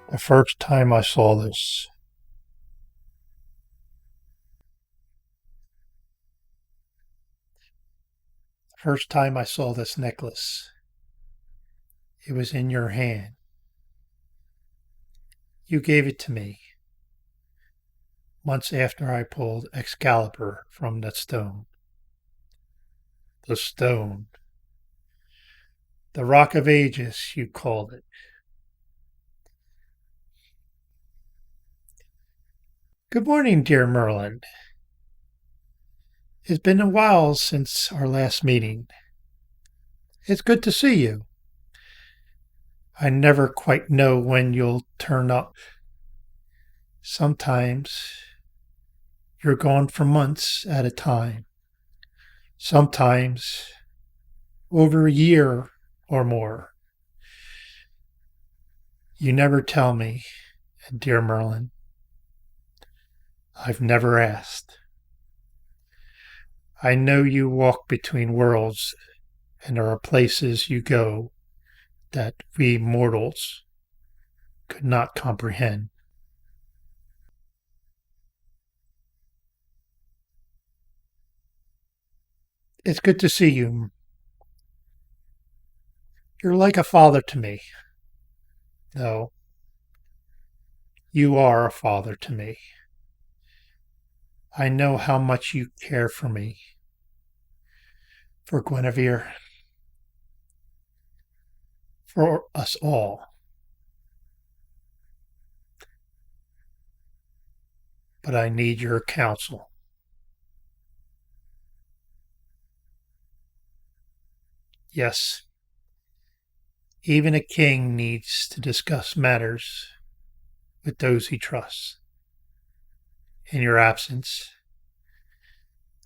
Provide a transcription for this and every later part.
The first time I saw this, the first time I saw this necklace, it was in your hand. You gave it to me months after I pulled Excalibur from that stone. The stone. The Rock of Ages, you called it. Good morning, dear Merlin. It's been a while since our last meeting. It's good to see you. I never quite know when you'll turn up. Sometimes you're gone for months at a time. Sometimes over a year or more. You never tell me, dear Merlin. I've never asked. I know you walk between worlds, and there are places you go that we mortals could not comprehend. It's good to see you. You're like a father to me. No, you are a father to me. I know how much you care for me, for Guinevere, for us all. But I need your counsel. Yes, even a king needs to discuss matters with those he trusts. In your absence,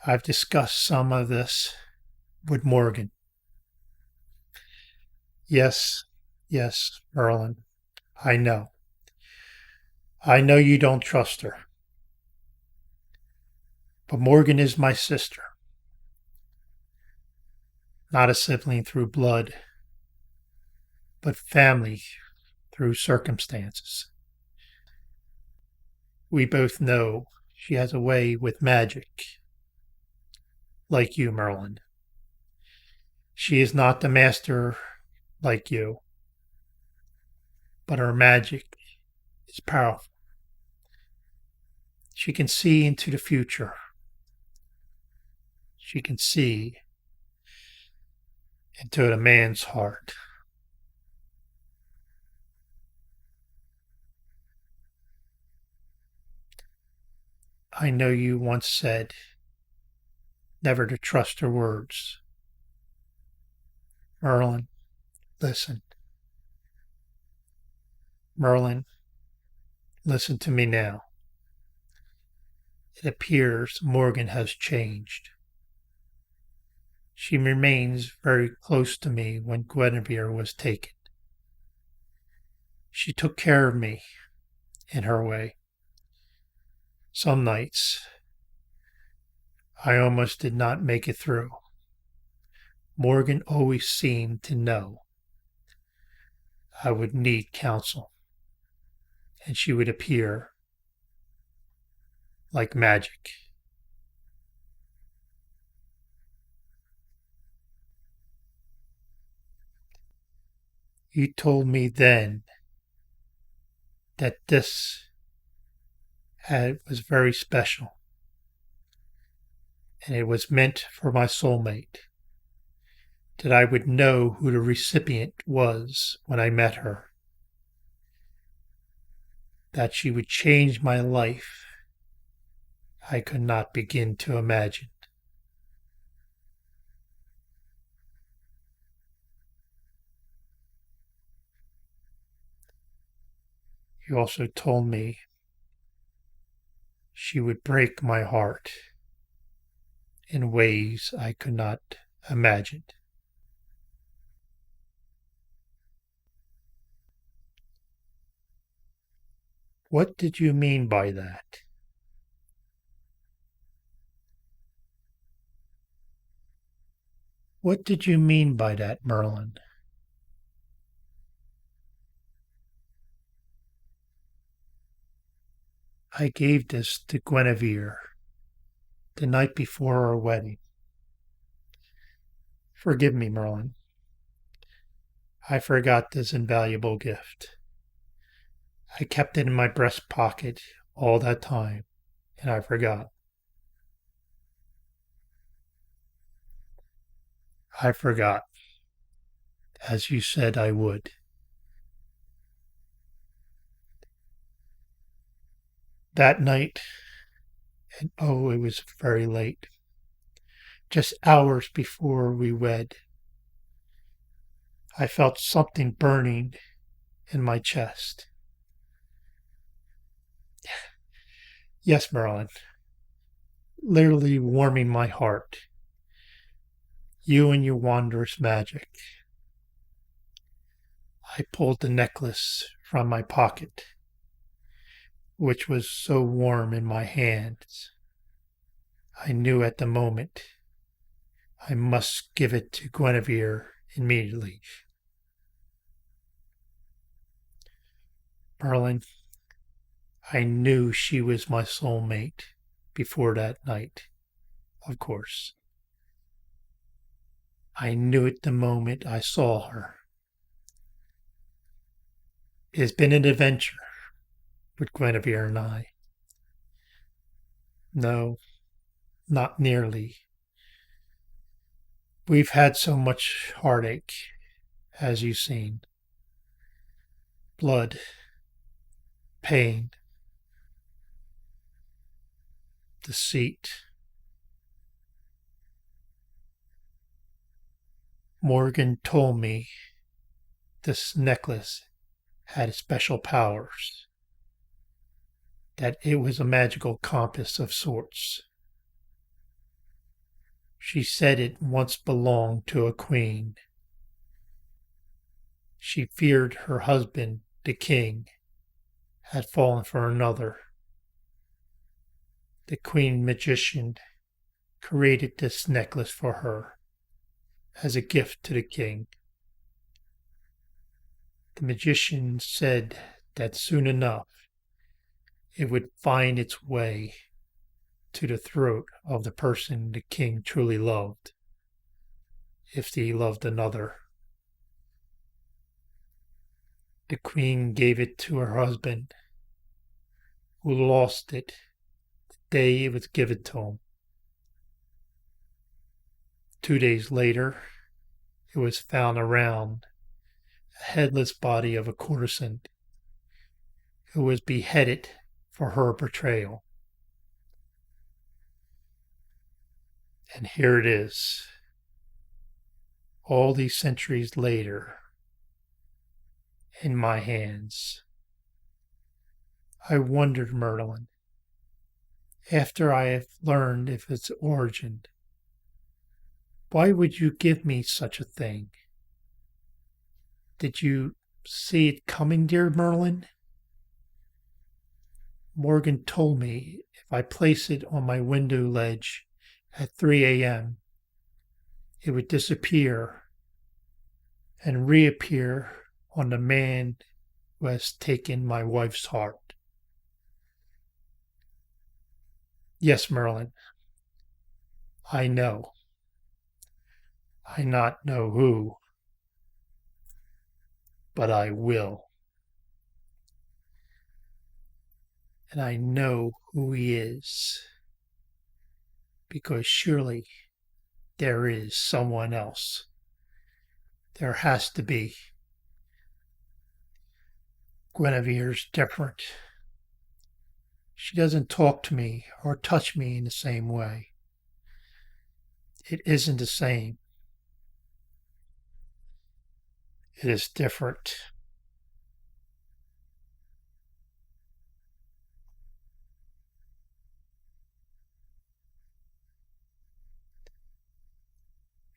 I've discussed some of this with Morgan. Yes, yes, Merlin, I know. I know you don't trust her. But Morgan is my sister, not a sibling through blood, but family through circumstances. We both know she has a way with magic, like you, Merlin. She is not the master like you, but her magic is powerful. She can see into the future. She can see into a man's heart. I know you once said never to trust her words. Merlin, listen. Merlin, listen to me now. It appears Morgan has changed. She remains very close to me when Guinevere was taken. She took care of me in her way. Some nights I almost did not make it through. Morgan always seemed to know I would need counsel, and she would appear like magic. You told me then that was very special, and it was meant for my soulmate, that I would know who the recipient was when I met her, that she would change my life. I could not begin to imagine. You also told me she would break my heart in ways I could not imagine. What did you mean by that? What did you mean by that, Merlin? I gave this to Guinevere the night before our wedding. Forgive me, Merlin. I forgot this invaluable gift. I kept it in my breast pocket all that time, and I forgot. I forgot, as you said I would. That night, and oh, it was very late, just hours before we wed, I felt something burning in my chest. Yes, Merlin, literally warming my heart. You and your wondrous magic. I pulled the necklace from my pocket, which was so warm in my hands. I knew at the moment I must give it to Guinevere immediately. Merlin, I knew she was my soulmate before that night, of course. I knew it the moment I saw her. It has been an adventure with Guinevere and I. No, not nearly. We've had so much heartache, as you've seen. Blood, pain, deceit. Morgan told me this necklace had special powers, that it was a magical compass of sorts. She said it once belonged to a queen. She feared her husband, the king, had fallen for another. The queen magician created this necklace for her as a gift to the king. The magician said that soon enough it would find its way to the throat of the person the king truly loved, if he loved another. The queen gave it to her husband, who lost it the day it was given to him. 2 days later, it was found around the headless body of a courtesan who was beheaded for her betrayal. And here it is, all these centuries later, in my hands. I wondered, Merlin, after I have learned of its origin, why would you give me such a thing? Did you see it coming, dear Merlin? Morgan told me if I placed it on my window ledge at 3 a.m., it would disappear and reappear on the man who has taken my wife's heart. Yes, Merlin, I know. I not know who, but I will. And I know who he is, because surely there is someone else. There has to be. Guinevere's different. She doesn't talk to me or touch me in the same way. It isn't the same. It is different.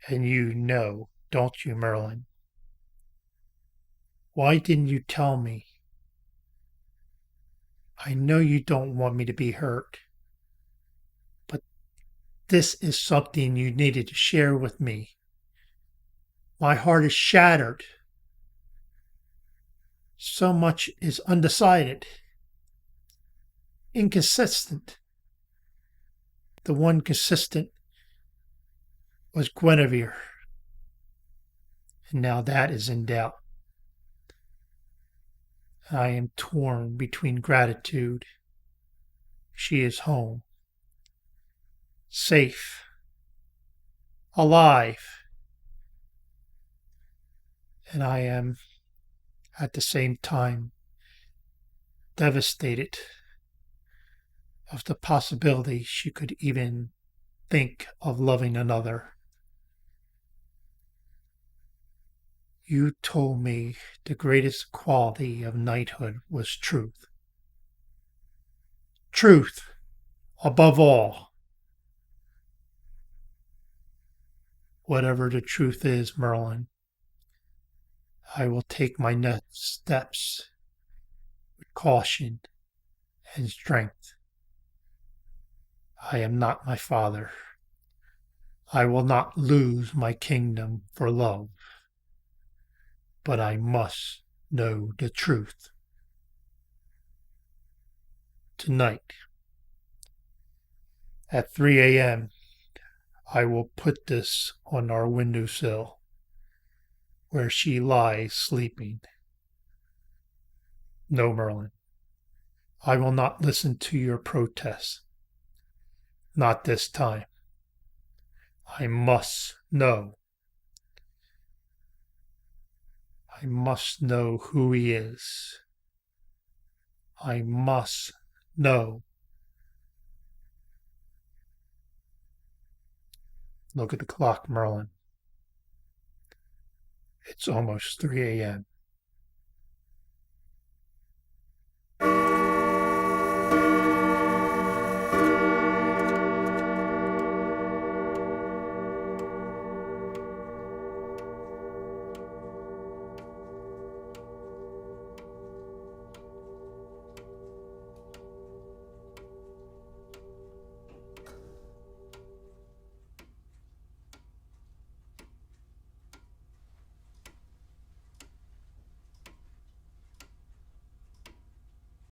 And you know, don't you, Merlin? Why didn't you tell me? I know you don't want me to be hurt, but this is something you needed to share with me. My heart is shattered. So much is undecided. inconsistent. The one consistent was Guinevere, and now that is in doubt. I am torn between gratitude. She is home, safe, alive, and I am at the same time devastated of the possibility she could even think of loving another. You told me the greatest quality of knighthood was truth. Truth, above all. Whatever the truth is, Merlin, I will take my next steps with caution and strength. I am not my father. I will not lose my kingdom for love, but I must know the truth. Tonight, at 3 a.m., I will put this on our windowsill where she lies sleeping. No, Merlin, I will not listen to your protests. Not this time. I must know. I must know who he is. I must know. Look at the clock, Merlin. It's almost 3 a.m.